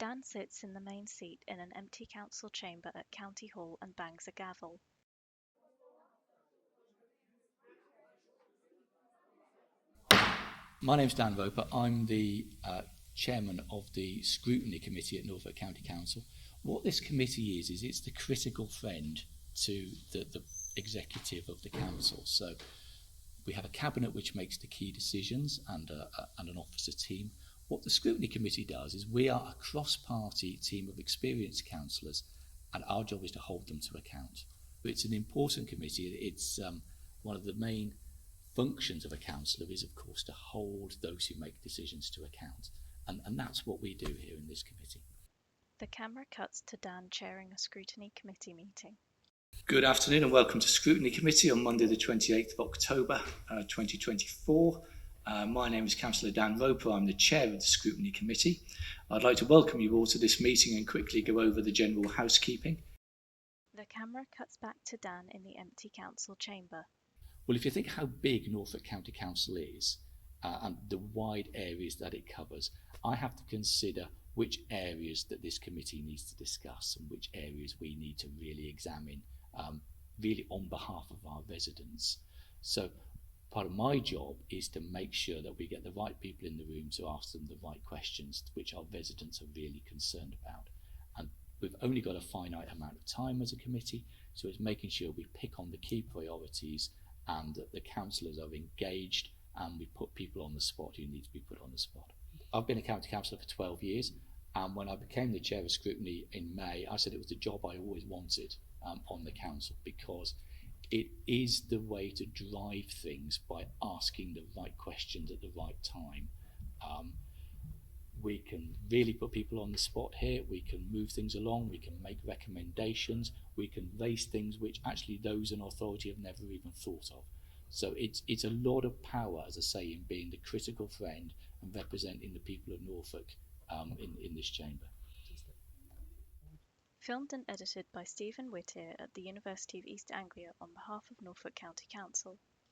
Dan sits in the main seat in an empty council chamber at County Hall and bangs a gavel. My name's Dan Roper. I'm the chairman of the Scrutiny Committee at Norfolk County Council. What this committee is it's the critical friend to the executive of the council. So we have a cabinet which makes the key decisions and an officer team. What the Scrutiny Committee does is we are a cross-party team of experienced councillors, and our job is to hold them to account. It's an important committee. It's one of the main functions of a councillor is, of course, to hold those who make decisions to account. And that's what we do here in this committee. The camera cuts to Dan chairing a Scrutiny Committee meeting. Good afternoon and welcome to Scrutiny Committee on Monday the 28th of October 2024. My name is Councillor Dan Roper. I'm the chair of the Scrutiny Committee. I'd like to welcome you all to this meeting and quickly go over the general housekeeping. The camera cuts back to Dan in the empty council chamber. Well, if you think how big Norfolk County Council is and the wide areas that it covers, I have to consider which areas that this committee needs to discuss and which areas we need to really examine, really on behalf of our residents. So part of my job is to make sure that we get the right people in the room to ask them the right questions which our residents are really concerned about. And we've only got a finite amount of time as a committee, so it's making sure we pick on the key priorities and that the councillors are engaged and we put people on the spot who need to be put on the spot. I've been a county councillor for 12 years, and when I became the chair of Scrutiny in May, I said it was the job I always wanted on the council, because it is the way to drive things by asking the right questions at the right time. We can really put people on the spot here, we can move things along, we can make recommendations, we can raise things which actually those in authority have never even thought of. So it's a lot of power, as I say, in being the critical friend and representing the people of Norfolk in this chamber. Filmed and edited by Stephen Whittier at the University of East Anglia on behalf of Norfolk County Council.